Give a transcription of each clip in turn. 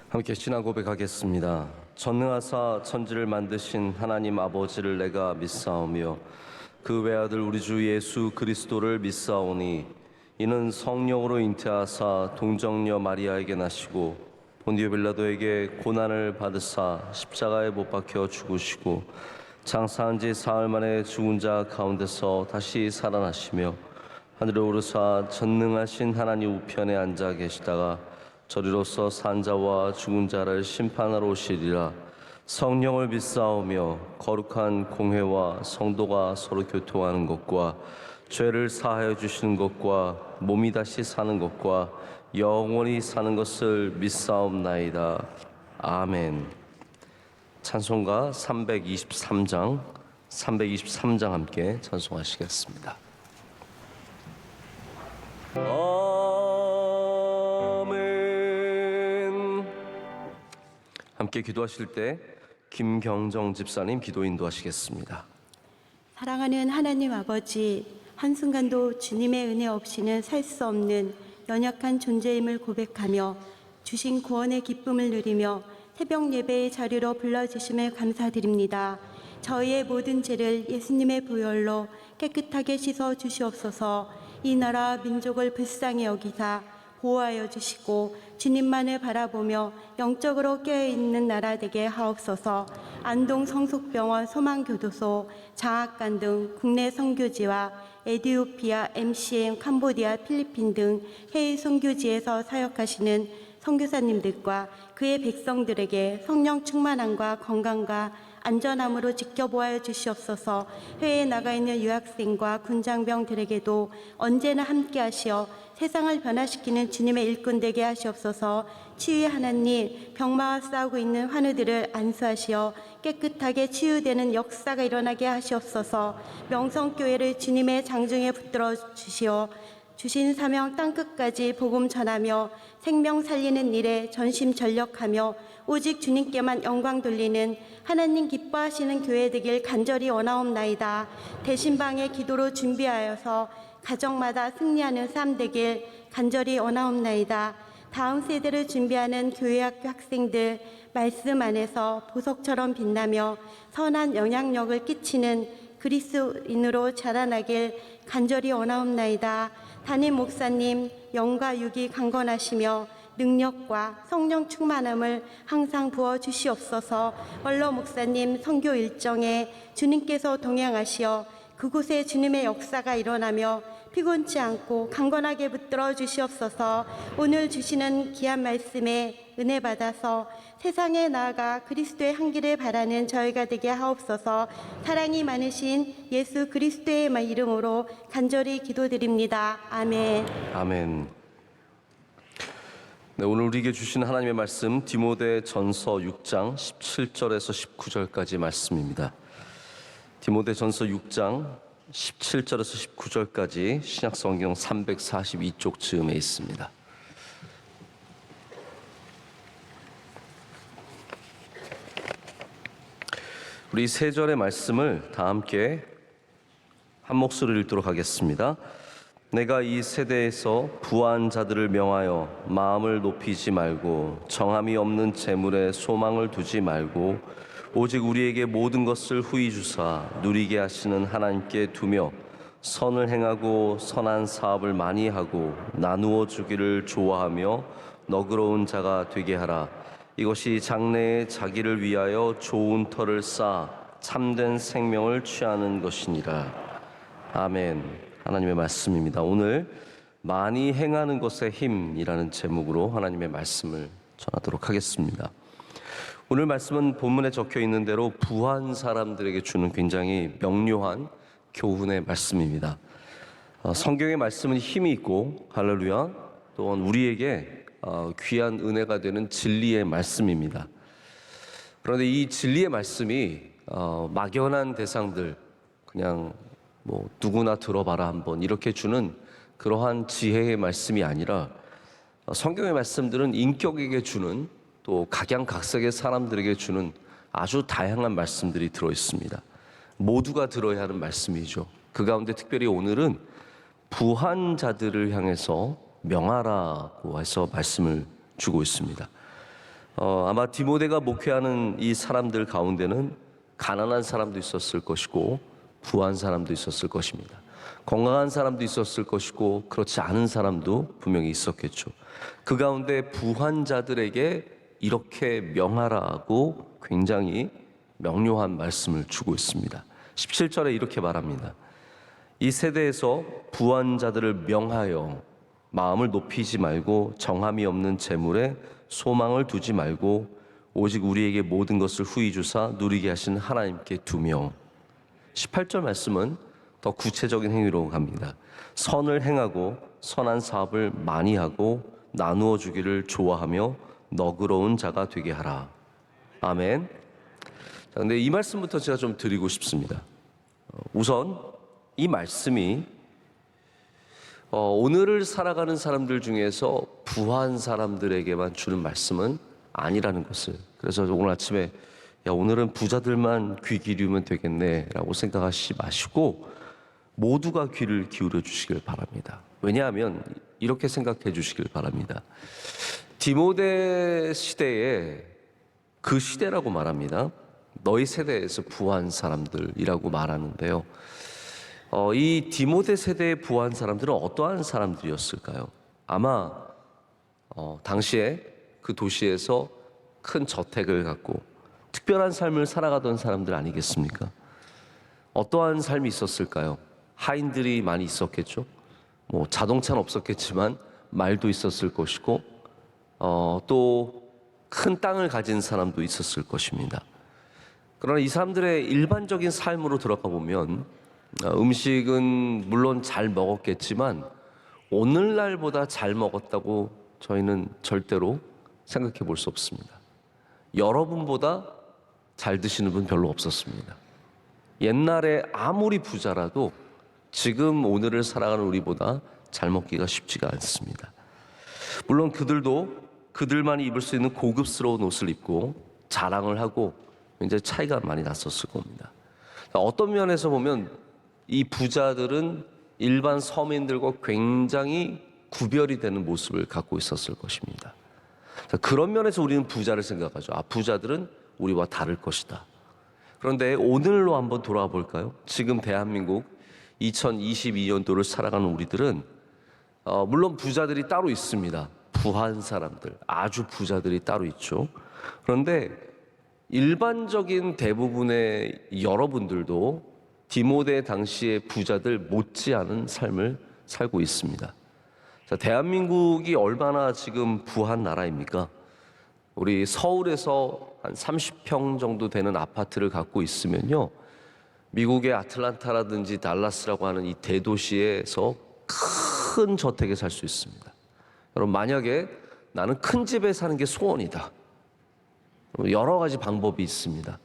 함께 신앙 고백하겠습니다. 전능하사 천지를 만드신 하나님 아버지를 내가 믿사오며 그 외아들 우리 주 예수 그리스도를 믿사오니 이는 성령으로 잉태하사 동정녀 마리아에게 나시고 본디오 빌라도에게 고난을 받으사 십자가에 못 박혀 죽으시고 장사한 지 사흘 만에 죽은 자 가운데서 다시 살아나시며 하늘에 오르사 전능하신 하나님 우편에 앉아 계시다가 저리로서 산 자와 죽은 자를 심판하러 오시리라. 성령을 믿사오며 거룩한 공회와 성도가 서로 교통하는 것과 죄를 사하여 주시는 것과 몸이 다시 사는 것과 영원히 사는 것을 믿사옵나이다. 아멘. 찬송가 323장 함께 찬송하시겠습니다. 함께 기도하실 때 김경정 집사님 기도 인도하시겠습니다. 사랑하는 하나님 아버지, 한순간도 주님의 은혜 없이는 살 수 없는 연약한 존재임을 고백하며 주신 구원의 기쁨을 누리며 새벽 예배의 자리로 불러주심을 감사드립니다. 저희의 모든 죄를 예수님의 보혈로 깨끗하게 씻어 주시옵소서. 이 나라 민족을 불쌍히 여기사 보호하여 주시고 주님만을 바라보며 영적으로 깨어있는 나라 되게 하옵소서. 안동 성숙병원 소망교도소, 장학관 등 국내 선교지와 에티오피아, MCM, 캄보디아, 필리핀 등 해외 선교지에서 사역하시는 선교사님들과 그의 백성들에게 성령 충만함과 건강과 안전함으로 지켜보아 주시옵소서. 해외에 나가 있는 유학생과 군장병들에게도 언제나 함께하시어 세상을 변화시키는 주님의 일꾼 되게 하시옵소서. 치유의 하나님, 병마와 싸우고 있는 환우들을 안수하시어 깨끗하게 치유되는 역사가 일어나게 하시옵소서. 명성교회를 주님의 장중에 붙들어 주시어 주신 사명 땅끝까지 복음 전하며 생명 살리는 일에 전심전력하며 오직 주님께만 영광 돌리는 하나님 기뻐하시는 교회 되길 간절히 원하옵나이다. 대신방의 기도로 준비하여서 가정마다 승리하는 삶 되길 간절히 원하옵나이다. 다음 세대를 준비하는 교회학교 학생들 말씀 안에서 보석처럼 빛나며 선한 영향력을 끼치는 그리스도인으로 자라나길 간절히 원하옵나이다. 담임 목사님 영과 육이 강건하시며 능력과 성령 충만함을 항상 부어주시옵소서. 원로 목사님 선교 일정에 주님께서 동행하시어 그곳에 주님의 역사가 일어나며 피곤치 않고 강건하게 붙들어 주시옵소서. 오늘 주시는 귀한 말씀에 은혜 받아서 세상에 나아가 그리스도의 향기를 바라는 저희가 되게 하옵소서. 사랑이 많으신 예수 그리스도의 이름으로 간절히 기도드립니다. 아멘. 아멘. 네, 오늘 우리에게 주신 하나님의 말씀 디모데전서 6장 17절에서 19절까지 말씀입니다. 디모데전서 6장 17절에서 19절까지 신약성경 342쪽 즈음에 있습니다. 우리 세 절의 말씀을 다 함께 한 목소리를 읽도록 하겠습니다. 내가 이 세대에서 부한 자들을 명하여 마음을 높이지 말고 정함이 없는 재물에 소망을 두지 말고 오직 우리에게 모든 것을 후히 주사 누리게 하시는 하나님께 두며 선을 행하고 선한 사업을 많이 하고 나누어 주기를 좋아하며 너그러운 자가 되게 하라. 이것이 장래에 자기를 위하여 좋은 터를 쌓아 참된 생명을 취하는 것이니라. 아멘. 하나님의 말씀입니다. 오늘 많이 행하는 것의 힘이라는 제목으로 하나님의 말씀을 전하도록 하겠습니다. 오늘 말씀은 본문에 적혀 있는 대로 부한 사람들에게 주는 굉장히 명료한 교훈의 말씀입니다. 성경의 말씀은 힘이 있고 할렐루야 또한 우리에게 귀한 은혜가 되는 진리의 말씀입니다. 그런데 이 진리의 말씀이 막연한 대상들 그냥 뭐 누구나 들어봐라 한번 이렇게 주는 그러한 지혜의 말씀이 아니라 성경의 말씀들은 인격에게 주는 또 각양각색의 사람들에게 주는 아주 다양한 말씀들이 들어있습니다. 모두가 들어야 하는 말씀이죠. 그 가운데 특별히 오늘은 부한 자들을 향해서 명하라고 해서 말씀을 주고 있습니다. 아마 디모데가 목회하는 이 사람들 가운데는 가난한 사람도 있었을 것이고 부한 사람도 있었을 것입니다. 건강한 사람도 있었을 것이고 그렇지 않은 사람도 분명히 있었겠죠. 그 가운데 부한 자들에게 이렇게 명하라고 굉장히 명료한 말씀을 주고 있습니다. 17절에 이렇게 말합니다. 이 세대에서 부한 자들을 명하여 마음을 높이지 말고 정함이 없는 재물에 소망을 두지 말고 오직 우리에게 모든 것을 후히 주사 누리게 하신 하나님께 두며. 18절 말씀은 더 구체적인 행위로 갑니다. 선을 행하고 선한 사업을 많이 하고 나누어 주기를 좋아하며 너그러운 자가 되게 하라. 아멘. 자, 근데 이 말씀부터 제가 좀 드리고 싶습니다. 우선 이 말씀이 오늘을 살아가는 사람들 중에서 부한 사람들에게만 주는 말씀은 아니라는 것을, 그래서 오늘 아침에 야, 오늘은 부자들만 귀 기울이면 되겠네 라고 생각하시지 마시고 모두가 귀를 기울여 주시길 바랍니다. 왜냐하면 이렇게 생각해 주시길 바랍니다. 디모데 시대에, 그 시대라고 말합니다. 너희 세대에서 부한 사람들이라고 말하는데요. 이 디모데 세대의 부한 사람들은 어떠한 사람들이었을까요? 아마 당시에 그 도시에서 큰 저택을 갖고 특별한 삶을 살아가던 사람들 아니겠습니까? 어떠한 삶이 있었을까요? 하인들이 많이 있었겠죠. 뭐 자동차는 없었겠지만 말도 있었을 것이고 또 큰 땅을 가진 사람도 있었을 것입니다. 그러나 이 사람들의 일반적인 삶으로 들어가 보면 음식은 물론 잘 먹었겠지만 오늘날보다 잘 먹었다고 저희는 절대로 생각해 볼 수 없습니다. 여러분보다 잘 드시는 분 별로 없었습니다. 옛날에 아무리 부자라도 지금 오늘을 살아가는 우리보다 잘 먹기가 쉽지가 않습니다. 물론 그들도 그들만이 입을 수 있는 고급스러운 옷을 입고 자랑을 하고 이제 차이가 많이 났었을 겁니다. 어떤 면에서 보면 이 부자들은 일반 서민들과 굉장히 구별이 되는 모습을 갖고 있었을 것입니다. 그런 면에서 우리는 부자를 생각하죠. 부자들은 우리와 다를 것이다. 그런데 오늘로 한번 돌아와 볼까요? 지금 대한민국 2022년도를 살아가는 우리들은 물론 부자들이 따로 있습니다. 부한 사람들, 아주 부자들이 따로 있죠. 그런데 일반적인 대부분의 여러분들도 디모데 당시의 부자들 못지않은 삶을 살고 있습니다. 자, 대한민국이 얼마나 지금 부한 나라입니까? 우리 서울에서 한 30평 정도 되는 아파트를 갖고 있으면요, 미국의 아틀란타라든지 달라스라고 하는 이 대도시에서 큰 저택에 살 수 있습니다. 여러분, 만약에 나는 큰 집에 사는 게 소원이다, 여러 가지 방법이 있습니다.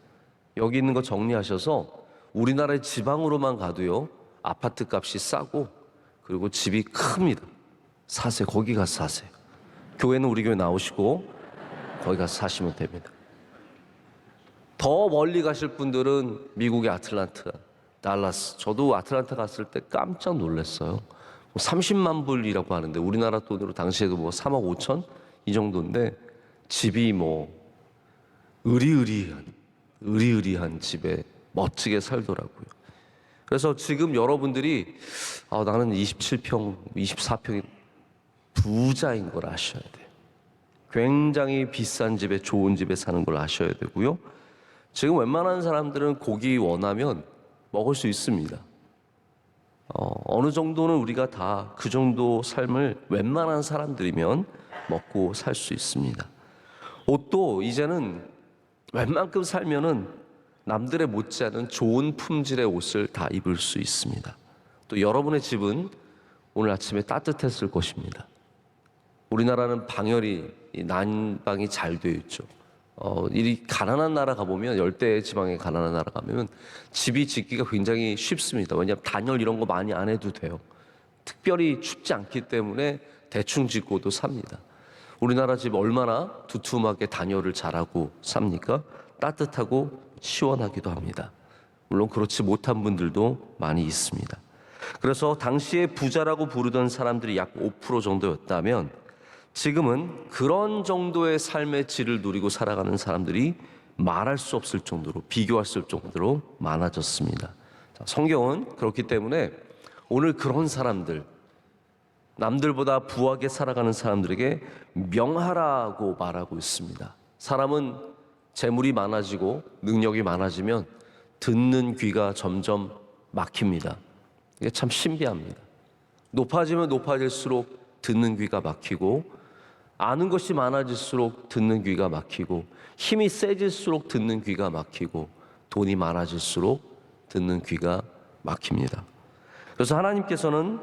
여기 있는 거 정리하셔서 우리나라의 지방으로만 가도요, 아파트 값이 싸고 그리고 집이 큽니다. 사세요. 거기 가서 사세요. 교회는 우리 교회 나오시고 거기 가서 사시면 됩니다. 더 멀리 가실 분들은 미국의 아틀란타, 달라스. 저도 아틀란타 갔을 때 깜짝 놀랐어요. 30만 불이라고 하는데 우리나라 돈으로 당시에도 뭐 3억 5천 이 정도인데 집이 뭐 의리의리한 집에 멋지게 살더라고요. 그래서 지금 여러분들이 나는 27평, 24평이 부자인 걸 아셔야 돼요. 굉장히 비싼 집에, 좋은 집에 사는 걸 아셔야 되고요. 지금 웬만한 사람들은 고기 원하면 먹을 수 있습니다. 어느 정도는 우리가 다 그 정도 삶을 웬만한 사람들이면 먹고 살 수 있습니다. 옷도 이제는 웬만큼 살면은 남들의 못지않은 좋은 품질의 옷을 다 입을 수 있습니다. 또 여러분의 집은 오늘 아침에 따뜻했을 것입니다. 우리나라는 방열이, 난방이 잘 되어 있죠. 이 가난한 나라 가보면, 열대 지방의 가난한 나라 가면 집이 짓기가 굉장히 쉽습니다. 왜냐하면 단열 이런 거 많이 안 해도 돼요. 특별히 춥지 않기 때문에 대충 짓고도 삽니다. 우리나라 집 얼마나 두툼하게 단열을 잘하고 삽니까? 따뜻하고 시원하기도 합니다. 물론 그렇지 못한 분들도 많이 있습니다. 그래서 당시에 부자라고 부르던 사람들이 약 5% 정도였다면 지금은 그런 정도의 삶의 질을 누리고 살아가는 사람들이 말할 수 없을 정도로, 비교할 수 없을 정도로 많아졌습니다. 성경은 그렇기 때문에 오늘 그런 사람들, 남들보다 부하게 살아가는 사람들에게 명하라고 말하고 있습니다. 사람은 재물이 많아지고 능력이 많아지면 듣는 귀가 점점 막힙니다. 이게 참 신비합니다. 높아지면 높아질수록 듣는 귀가 막히고, 아는 것이 많아질수록 듣는 귀가 막히고, 힘이 세질수록 듣는 귀가 막히고, 돈이 많아질수록 듣는 귀가 막힙니다. 그래서 하나님께서는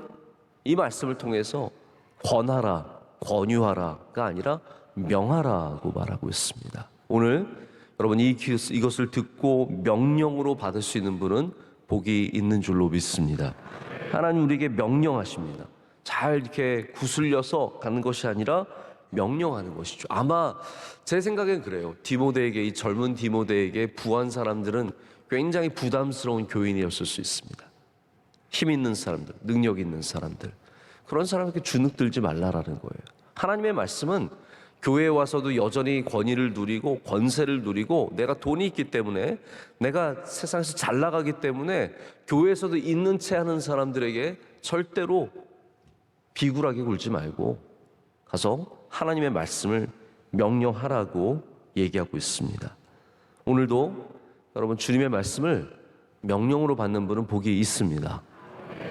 이 말씀을 통해서 권하라, 권유하라가 아니라 명하라고 말하고 있습니다. 오늘 여러분 이것을 듣고 명령으로 받을 수 있는 분은 복이 있는 줄로 믿습니다. 하나님 우리에게 명령하십니다. 잘 이렇게 구슬려서 가는 것이 아니라 명령하는 것이죠. 아마 제 생각엔 그래요. 디모데에게, 이 젊은 디모데에게 부한 사람들은 굉장히 부담스러운 교인이었을 수 있습니다. 힘 있는 사람들, 능력 있는 사람들, 그런 사람에게 주눅들지 말라라는 거예요. 하나님의 말씀은 교회에 와서도 여전히 권위를 누리고 권세를 누리고, 내가 돈이 있기 때문에, 내가 세상에서 잘 나가기 때문에 교회에서도 있는 채 하는 사람들에게 절대로 비굴하게 굴지 말고 가서 하나님의 말씀을 명령하라고 얘기하고 있습니다. 오늘도 여러분 주님의 말씀을 명령으로 받는 분은 복이 있습니다.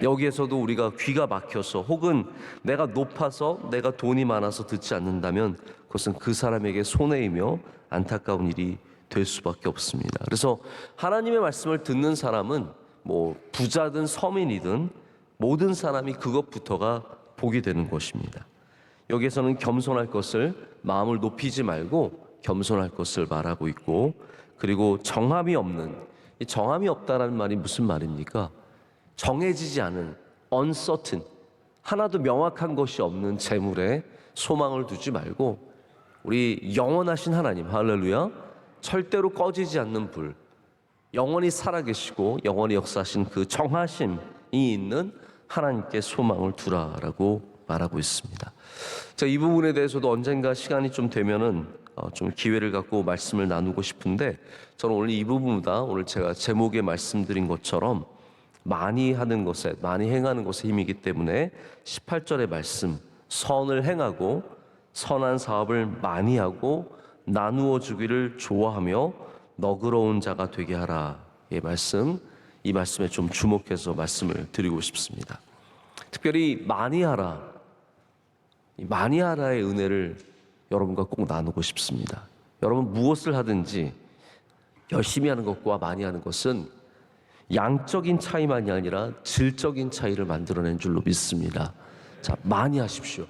여기에서도 우리가 귀가 막혀서, 혹은 내가 높아서, 내가 돈이 많아서 듣지 않는다면 그것은 그 사람에게 손해이며 안타까운 일이 될 수밖에 없습니다. 그래서 하나님의 말씀을 듣는 사람은 뭐 부자든 서민이든 모든 사람이 그것부터가 복이 되는 것입니다. 여기에서는 겸손할 것을, 마음을 높이지 말고 겸손할 것을 말하고 있고, 그리고 정함이 없는, 이 정함이 없다라는 말이 무슨 말입니까? 정해지지 않은, uncertain, 하나도 명확한 것이 없는 재물에 소망을 두지 말고, 우리 영원하신 하나님, 할렐루야, 절대로 꺼지지 않는 불, 영원히 살아계시고 영원히 역사하신 그 정하심이 있는 하나님께 소망을 두라라고 말하고 있습니다. 이 부분에 대해서도 언젠가 시간이 좀 되면은 좀 기회를 갖고 말씀을 나누고 싶은데, 저는 오늘 이 부분보다 오늘 제가 제목에 말씀드린 것처럼 많이 하는 것에, 많이 행하는 것에 힘이기 때문에 18절의 말씀, 선을 행하고 선한 사업을 많이 하고 나누어 주기를 좋아하며 너그러운 자가 되게 하라. 이 말씀, 이 말씀에 좀 주목해서 말씀을 드리고 싶습니다. 특별히 많이 하라, 이 많이 하라의 은혜를 여러분과 꼭 나누고 싶습니다. 여러분 무엇을 하든지 열심히 하는 것과 많이 하는 것은 양적인 차이만이 아니라 질적인 차이를 만들어낸 줄로 믿습니다. 자, 많이 하십시오.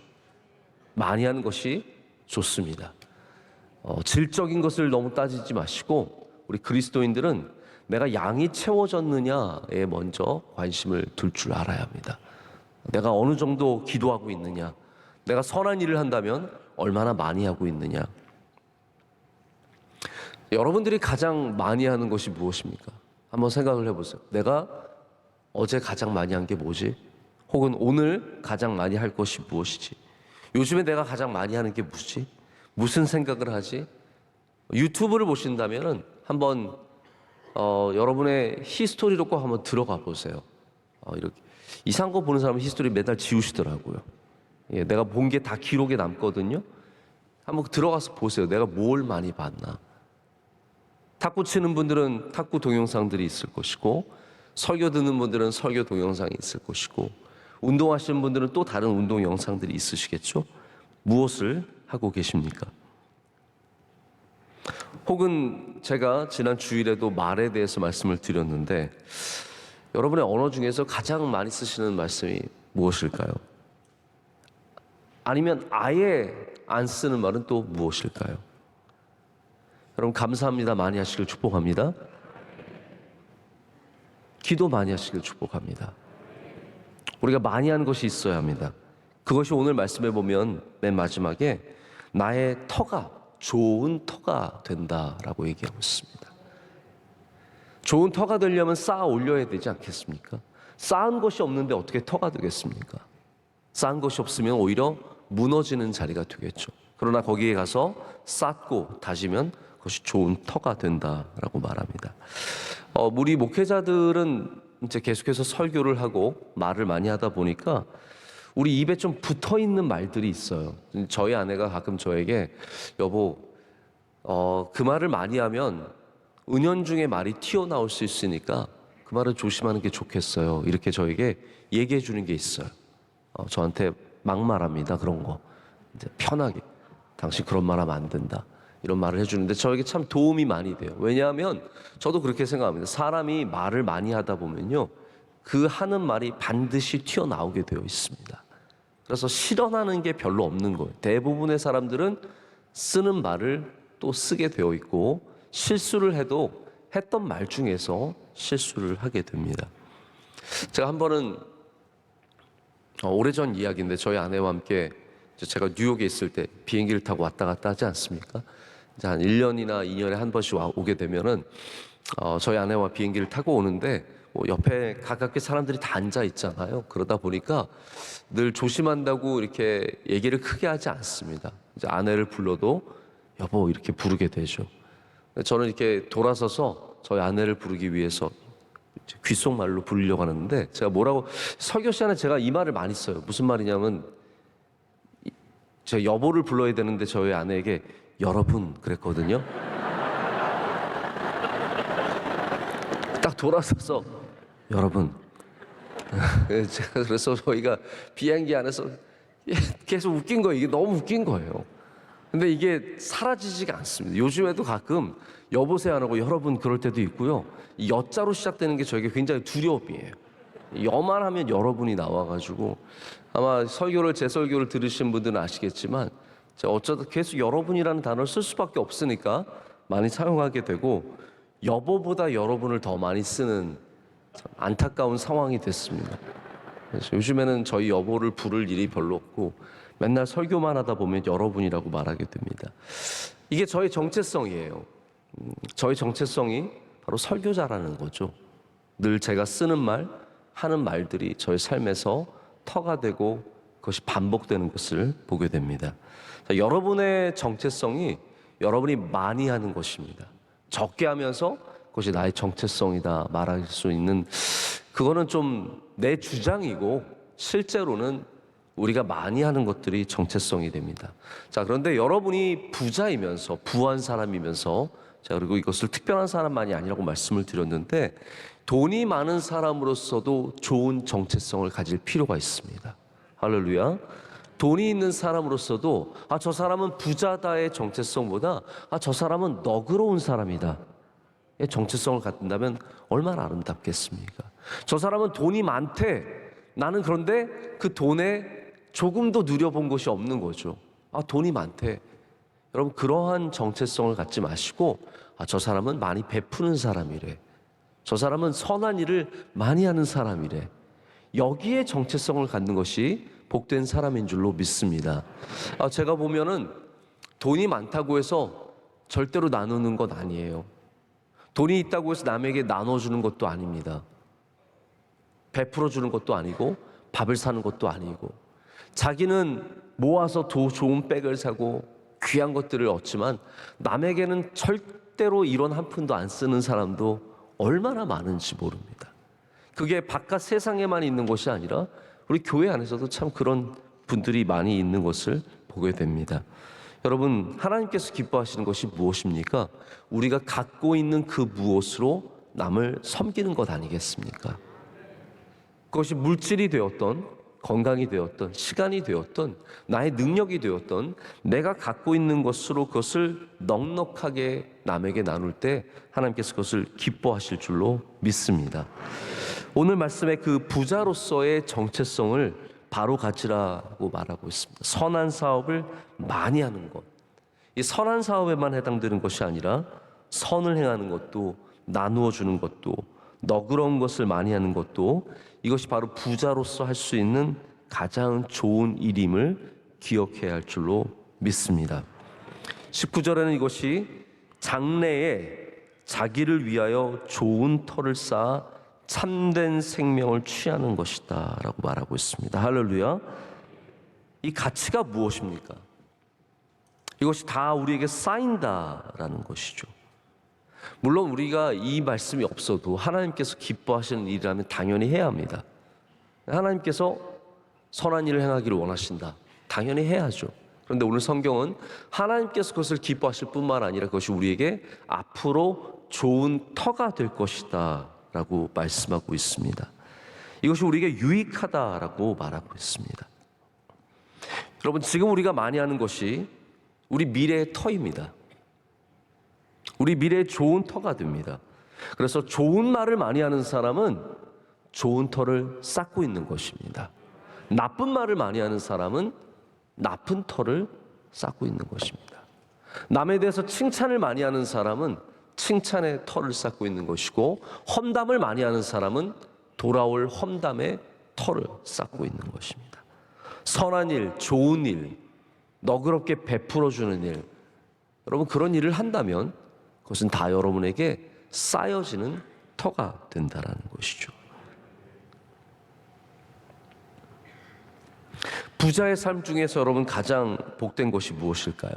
많이 하는 것이 좋습니다. 질적인 것을 너무 따지지 마시고, 우리 그리스도인들은 내가 양이 채워졌느냐에 먼저 관심을 둘 줄 알아야 합니다. 내가 어느 정도 기도하고 있느냐, 내가 선한 일을 한다면 얼마나 많이 하고 있느냐. 여러분들이 가장 많이 하는 것이 무엇입니까? 한번 생각을 해보세요. 내가 어제 가장 많이 한 게 뭐지? 혹은 오늘 가장 많이 할 것이 무엇이지? 요즘에 내가 가장 많이 하는 게 뭐지? 무슨 생각을 하지? 유튜브를 보신다면 한번 여러분의 히스토리로 꼭 한번 들어가 보세요. 이렇게 이상한 거 보는 사람은 히스토리 매달 지우시더라고요. 예, 내가 본 게 다 기록에 남거든요. 한번 들어가서 보세요. 내가 뭘 많이 봤나? 탁구 치는 분들은 탁구 동영상들이 있을 것이고, 설교 듣는 분들은 설교 동영상이 있을 것이고, 운동하시는 분들은 또 다른 운동 영상들이 있으시겠죠? 무엇을 하고 계십니까? 혹은 제가 지난 주일에도 말에 대해서 말씀을 드렸는데, 여러분의 언어 중에서 가장 많이 쓰시는 말씀이 무엇일까요? 아니면 아예 안 쓰는 말은 또 무엇일까요? 여러분 감사합니다 많이 하시길 축복합니다. 기도 많이 하시길 축복합니다. 우리가 많이 하는 것이 있어야 합니다. 그것이 오늘 말씀해 보면 맨 마지막에 나의 터가 좋은 터가 된다라고 얘기하고 있습니다. 좋은 터가 되려면 쌓아 올려야 되지 않겠습니까? 쌓은 것이 없는데 어떻게 터가 되겠습니까? 쌓은 것이 없으면 오히려 무너지는 자리가 되겠죠. 그러나 거기에 가서 쌓고 다지면 그것이 좋은 터가 된다라고 말합니다. 우리 목회자들은 이제 계속해서 설교를 하고 말을 많이 하다 보니까 우리 입에 좀 붙어 있는 말들이 있어요. 저희 아내가 가끔 저에게 여보, 그 말을 많이 하면 은연중에 말이 튀어나올 수 있으니까 그 말을 조심하는 게 좋겠어요. 이렇게 저에게 얘기해 주는 게 있어요. 저한테 막 말합니다. 그런 거. 이제 편하게. 당신 그런 말 하면 안 된다. 이런 말을 해주는데 저에게 참 도움이 많이 돼요. 왜냐하면 저도 그렇게 생각합니다. 사람이 말을 많이 하다 보면요, 그 하는 말이 반드시 튀어나오게 되어 있습니다. 그래서 실현하는 게 별로 없는 거예요. 대부분의 사람들은 쓰는 말을 또 쓰게 되어 있고 실수를 해도 했던 말 중에서 실수를 하게 됩니다. 제가 한 번은 오래전 이야기인데 저희 아내와 함께 제가 뉴욕에 있을 때 비행기를 타고 왔다 갔다 하지 않습니까? 이제 한 1년이나 2년에 한 번씩 오게 되면은 저희 아내와 비행기를 타고 오는데 옆에 가깝게 사람들이 다 앉아 있잖아요. 그러다 보니까 늘 조심한다고 이렇게 얘기를 크게 하지 않습니다. 이제 아내를 불러도 여보 이렇게 부르게 되죠. 저는 이렇게 돌아서서 저희 아내를 부르기 위해서 귓속말로 부르려고 하는데 제가 뭐라고 설교 시간에 제가 이 말을 많이 써요. 무슨 말이냐면 제가 여보를 불러야 되는데 저희 아내에게 여러분 그랬거든요. 딱 돌아서서 여러분. 제가 그래서 저희가 비행기 안에서 계속 웃긴 거예요. 이게 너무 웃긴 거예요. 근데 이게 사라지지가 않습니다. 요즘에도 가끔 여보세요 안 하고 여러분 그럴 때도 있고요. 이 여자로 시작되는 게 저에게 굉장히 두려움이에요. 여만 하면 여러분이 나와가지고 아마 제 설교를 들으신 분들은 아시겠지만 제가 어쩌다 계속 여러분이라는 단어를 쓸 수밖에 없으니까 많이 사용하게 되고 여보보다 여러분을 더 많이 쓰는 참 안타까운 상황이 됐습니다. 그래서 요즘에는 저희 여보를 부를 일이 별로 없고 맨날 설교만 하다 보면 여러분이라고 말하게 됩니다. 이게 저의 정체성이에요. 저의 정체성이 바로 설교자라는 거죠. 늘 제가 쓰는 말, 하는 말들이 저의 삶에서 터가 되고 그것이 반복되는 것을 보게 됩니다. 자, 여러분의 정체성이 여러분이 많이 하는 것입니다. 적게 하면서 그것이 나의 정체성이다 말할 수 있는 그거는 좀 내 주장이고 실제로는 우리가 많이 하는 것들이 정체성이 됩니다. 자, 그런데 여러분이 부자이면서 부한 사람이면서 자, 그리고 이것을 특별한 사람만이 아니라고 말씀을 드렸는데 돈이 많은 사람으로서도 좋은 정체성을 가질 필요가 있습니다. 할렐루야. 돈이 있는 사람으로서도 저 사람은 부자다의 정체성보다 저 사람은 너그러운 사람이다 의 정체성을 갖는다면 얼마나 아름답겠습니까? 저 사람은 돈이 많대. 나는 그런데 그 돈에 조금도 누려본 것이 없는 거죠. 돈이 많대. 여러분 그러한 정체성을 갖지 마시고 저 사람은 많이 베푸는 사람이래. 저 사람은 선한 일을 많이 하는 사람이래. 여기에 정체성을 갖는 것이 복된 사람인 줄로 믿습니다. 제가 보면은 돈이 많다고 해서 절대로 나누는 건 아니에요. 돈이 있다고 해서 남에게 나눠주는 것도 아닙니다. 베풀어 주는 것도 아니고 밥을 사는 것도 아니고 자기는 모아서 좋은 백을 사고 귀한 것들을 얻지만 남에게는 절대로 이런 한 푼도 안 쓰는 사람도 얼마나 많은지 모릅니다. 그게 바깥 세상에만 있는 것이 아니라 우리 교회 안에서도 참 그런 분들이 많이 있는 것을 보게 됩니다. 여러분 하나님께서 기뻐하시는 것이 무엇입니까? 우리가 갖고 있는 그 무엇으로 남을 섬기는 것 아니겠습니까? 그것이 물질이 되었던 건강이 되었던 시간이 되었던 나의 능력이 되었던 내가 갖고 있는 것으로 그것을 넉넉하게 남에게 나눌 때 하나님께서 그것을 기뻐하실 줄로 믿습니다. 오늘 말씀의 그 부자로서의 정체성을 바로 가지라고 말하고 있습니다. 선한 사업을 많이 하는 것. 이 선한 사업에만 해당되는 것이 아니라 선을 행하는 것도 나누어 주는 것도 너그러운 것을 많이 하는 것도 이것이 바로 부자로서 할 수 있는 가장 좋은 일임을 기억해야 할 줄로 믿습니다. 19절에는 이것이 장래에 자기를 위하여 좋은 터를 쌓아 참된 생명을 취하는 것이다 라고 말하고 있습니다. 할렐루야. 이 가치가 무엇입니까? 이것이 다 우리에게 쌓인다라는 것이죠. 물론 우리가 이 말씀이 없어도 하나님께서 기뻐하시는 일이라면 당연히 해야 합니다. 하나님께서 선한 일을 행하기를 원하신다. 당연히 해야죠. 그런데 오늘 성경은 하나님께서 그것을 기뻐하실 뿐만 아니라 그것이 우리에게 앞으로 좋은 터가 될 것이다 라고 말씀하고 있습니다. 이것이 우리에게 유익하다라고 말하고 있습니다. 여러분, 지금 우리가 많이 하는 것이 우리 미래의 터입니다. 우리 미래의 좋은 터가 됩니다. 그래서 좋은 말을 많이 하는 사람은 좋은 터를 쌓고 있는 것입니다. 나쁜 말을 많이 하는 사람은 나쁜 터를 쌓고 있는 것입니다. 남에 대해서 칭찬을 많이 하는 사람은 칭찬의 터를 쌓고 있는 것이고, 험담을 많이 하는 사람은 돌아올 험담의 터를 쌓고 있는 것입니다. 선한 일, 좋은 일, 너그럽게 베풀어주는 일, 여러분 그런 일을 한다면 그것은 다 여러분에게 쌓여지는 터가 된다라는 것이죠. 부자의 삶 중에서 여러분 가장 복된 것이 무엇일까요?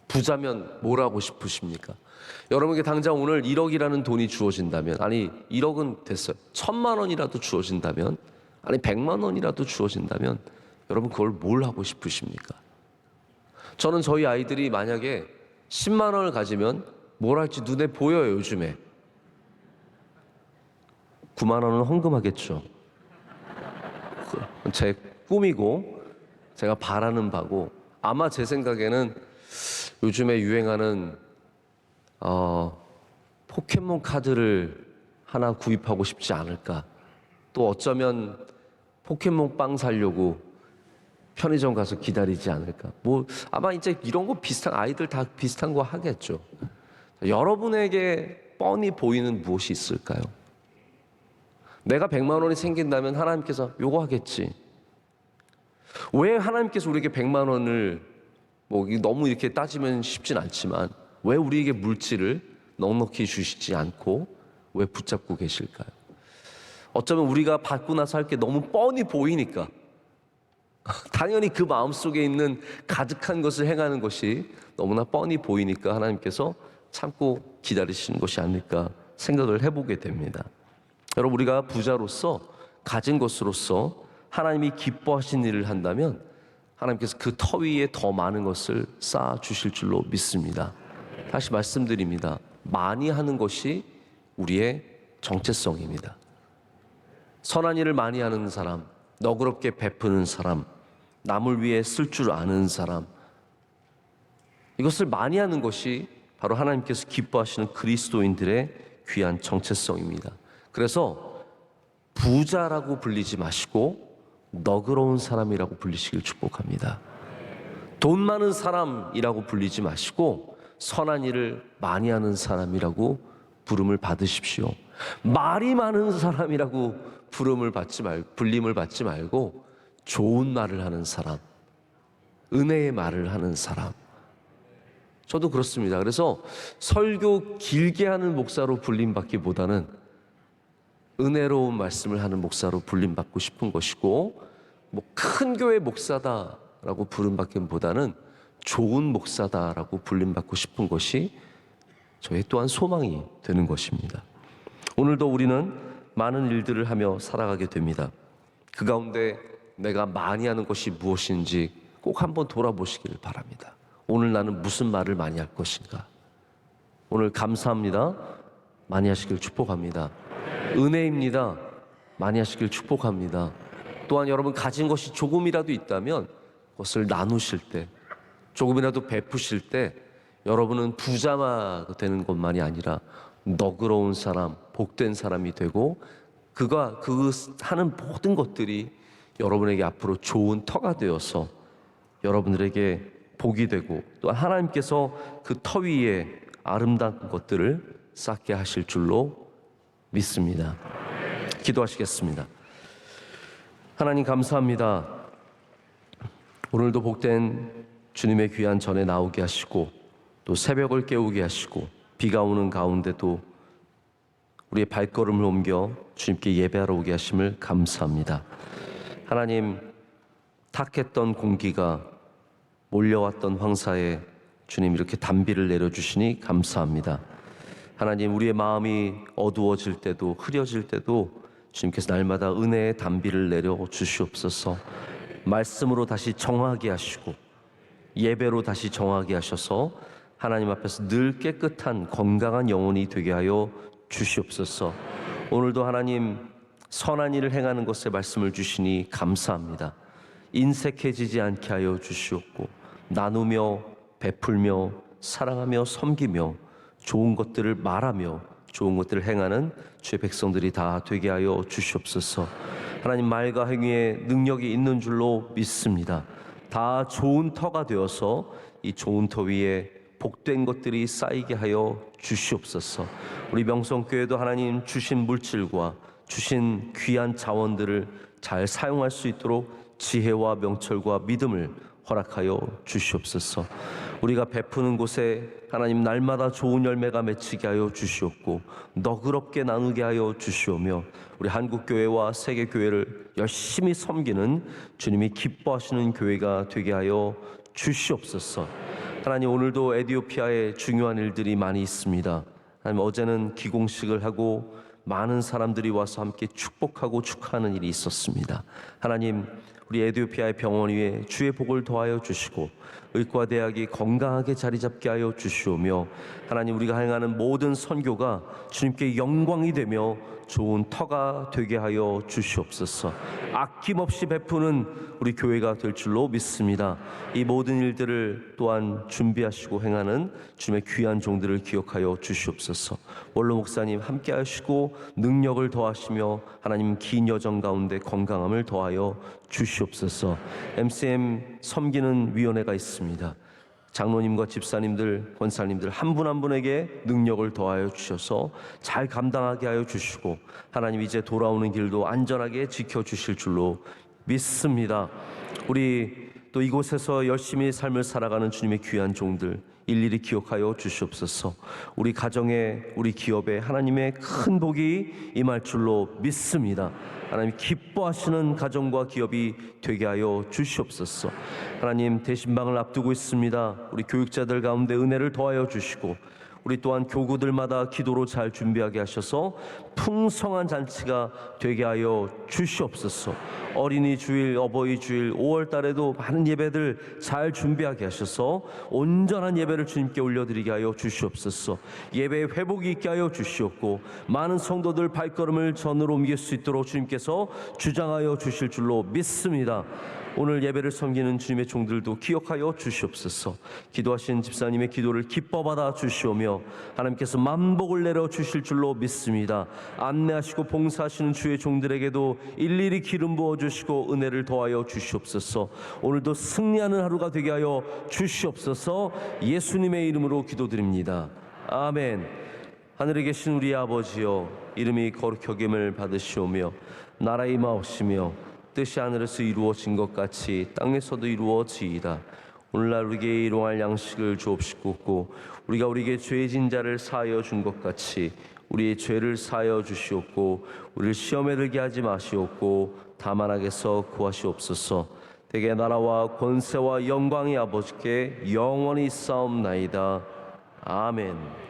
부자면 뭘 하고 싶으십니까? 여러분에게 당장 오늘 1억이라는 돈이 주어진다면, 아니 1억은 됐어요. 1,000만 원이라도 주어진다면, 아니 100만 원이라도 주어진다면 여러분 그걸 뭘 하고 싶으십니까? 저는 저희 아이들이 만약에 10만 원을 가지면 뭘 할지 눈에 보여요. 요즘에 9만 원은 헌금하겠죠. 제 꿈이고 제가 바라는 바고, 아마 제 생각에는 요즘에 유행하는 포켓몬 카드를 하나 구입하고 싶지 않을까. 또 어쩌면 포켓몬 빵 사려고 편의점 가서 기다리지 않을까. 아마 이제 이런 거 비슷한, 아이들 다 비슷한 거 하겠죠. 여러분에게 뻔히 보이는 무엇이 있을까요? 내가 100만 원이 생긴다면 하나님께서 요거 하겠지. 왜 하나님께서 우리에게 100만 원을 너무 이렇게 따지면 쉽진 않지만 왜 우리에게 물질을 넉넉히 주시지 않고 왜 붙잡고 계실까요? 어쩌면 우리가 받고 나서 할 게 너무 뻔히 보이니까, 당연히 그 마음속에 있는 가득한 것을 행하는 것이 너무나 뻔히 보이니까 하나님께서 참고 기다리시는 것이 아닐까 생각을 해보게 됩니다. 여러분, 우리가 부자로서 가진 것으로서 하나님이 기뻐하신 일을 한다면 하나님께서 그 터 위에 더 많은 것을 쌓아 주실 줄로 믿습니다. 다시 말씀드립니다. 많이 하는 것이 우리의 정체성입니다. 선한 일을 많이 하는 사람, 너그럽게 베푸는 사람, 남을 위해 쓸 줄 아는 사람, 이것을 많이 하는 것이 바로 하나님께서 기뻐하시는 그리스도인들의 귀한 정체성입니다. 그래서 부자라고 불리지 마시고 너그러운 사람이라고 불리시길 축복합니다. 돈 많은 사람이라고 불리지 마시고 선한 일을 많이 하는 사람이라고 부름을 받으십시오. 말이 많은 사람이라고 불림을 받지 말고 좋은 말을 하는 사람, 은혜의 말을 하는 사람. 저도 그렇습니다. 그래서 설교 길게 하는 목사로 불림받기보다는 은혜로운 말씀을 하는 목사로 불림받고 싶은 것이고, 큰 교회 목사다라고 부름받기보다는 좋은 목사다라고 불림받고 싶은 것이 저의 또한 소망이 되는 것입니다. 오늘도 우리는 많은 일들을 하며 살아가게 됩니다. 그 가운데 내가 많이 하는 것이 무엇인지 꼭 한번 돌아보시길 바랍니다. 오늘 나는 무슨 말을 많이 할 것인가? 오늘 감사합니다. 많이 하시길 축복합니다. 은혜입니다. 많이 하시길 축복합니다. 또한 여러분 가진 것이 조금이라도 있다면 그것을 나누실 때, 조금이라도 베푸실 때 여러분은 부자가 되는 것만이 아니라 너그러운 사람, 복된 사람이 되고 그 하는 모든 것들이 여러분에게 앞으로 좋은 터가 되어서 여러분들에게 복이 되고, 또 하나님께서 그 터 위에 아름다운 것들을 쌓게 하실 줄로 믿습니다. 기도하시겠습니다. 하나님 감사합니다. 오늘도 복된 주님의 귀한 전에 나오게 하시고 또 새벽을 깨우게 하시고 비가 오는 가운데도 우리의 발걸음을 옮겨 주님께 예배하러 오게 하심을 감사합니다. 하나님, 탁했던 공기가 몰려왔던 황사에 주님 이렇게 단비를 내려주시니 감사합니다. 하나님, 우리의 마음이 어두워질 때도 흐려질 때도 주님께서 날마다 은혜의 단비를 내려주시옵소서. 말씀으로 다시 정하게 하시고 예배로 다시 정하게 하셔서 하나님 앞에서 늘 깨끗한 건강한 영혼이 되게 하여 주시옵소서. 오늘도 하나님 선한 일을 행하는 것에 말씀을 주시니 감사합니다. 인색해지지 않게 하여 주시옵고 나누며 베풀며 사랑하며 섬기며 좋은 것들을 말하며 좋은 것들을 행하는 주의 백성들이 다 되게 하여 주시옵소서. 하나님, 말과 행위에 능력이 있는 줄로 믿습니다. 다 좋은 터가 되어서 이 좋은 터 위에 복된 것들이 쌓이게 하여 주시옵소서. 우리 명성교회도 하나님 주신 물질과 주신 귀한 자원들을 잘 사용할 수 있도록 지혜와 명철과 믿음을 허락하여 주시옵소서. 우리가 베푸는 곳에 하나님 날마다 좋은 열매가 맺히게 하여 주시옵고 너그럽게 나누게 하여 주시오며 우리 한국교회와 세계교회를 열심히 섬기는 주님이 기뻐하시는 교회가 되게 하여 주시옵소서. 하나님, 오늘도 에티오피아에 중요한 일들이 많이 있습니다. 하나님, 어제는 기공식을 하고 많은 사람들이 와서 함께 축복하고 축하하는 일이 있었습니다. 하나님, 우리 에티오피아의 병원 위에 주의 복을 더하여 주시고 의과대학이 건강하게 자리 잡게 하여 주시오며 하나님, 우리가 행하는 모든 선교가 주님께 영광이 되며 좋은 터가 되게 하여 주시옵소서. 아낌없이 베푸는 우리 교회가 될 줄로 믿습니다. 이 모든 일들을 또한 준비하시고 행하는 주님의 귀한 종들을 기억하여 주시옵소서. 원로 목사님 함께 하시고 능력을 더하시며 하나님 긴 여정 가운데 건강함을 더하여 주시옵소서. MCM 섬기는 위원회가 있습니다. 장로님과 집사님들, 권사님들 한 분 한 분에게 능력을 더하여 주셔서 잘 감당하게 하여 주시고 하나님 이제 돌아오는 길도 안전하게 지켜주실 줄로 믿습니다. 우리 또 이곳에서 열심히 삶을 살아가는 주님의 귀한 종들 일일이 기억하여 주시옵소서. 우리 가정에, 우리 기업에 하나님의 큰 복이 임할 줄로 믿습니다. 하나님 기뻐하시는 가정과 기업이 되게 하여 주시옵소서. 하나님, 대신방을 앞두고 있습니다. 우리 교육자들 가운데 은혜를 더하여 주시고 우리 또한 교구들마다 기도로 잘 준비하게 하셔서 풍성한 잔치가 되게 하여 주시옵소서. 어린이 주일, 어버이 주일, 5월 달에도 많은 예배들 잘 준비하게 하셔서 온전한 예배를 주님께 올려드리게 하여 주시옵소서. 예배의 회복이 있게 하여 주시옵고 많은 성도들 발걸음을 전으로 옮길 수 있도록 주님께서 주장하여 주실 줄로 믿습니다. 오늘 예배를 섬기는 주님의 종들도 기억하여 주시옵소서. 기도하신 집사님의 기도를 기뻐 받아 주시오며 하나님께서 만복을 내려 주실 줄로 믿습니다. 안내하시고 봉사하시는 주의 종들에게도 일일이 기름 부어 주시고 은혜를 더하여 주시옵소서. 오늘도 승리하는 하루가 되게 하여 주시옵소서. 예수님의 이름으로 기도드립니다. 아멘. 하늘에 계신 우리 아버지여, 이름이 거룩히 여김을 받으시오며 나라의 임하옵시며 뜻이 하늘에서 이루어진 것 같이 땅에서도 이루어지이다. 오늘날 우리에게 일용할 양식을 주옵시고 우리가 우리에게 죄진 자를 사하여 준 것 같이 우리의 죄를 사하여 주시옵고 우리를 시험에 들게 하지 마시옵고 다만 악에서 구하시옵소서. 대개 나라와 권세와 영광이 아버지께 영원히 있사옵나이다. 아멘.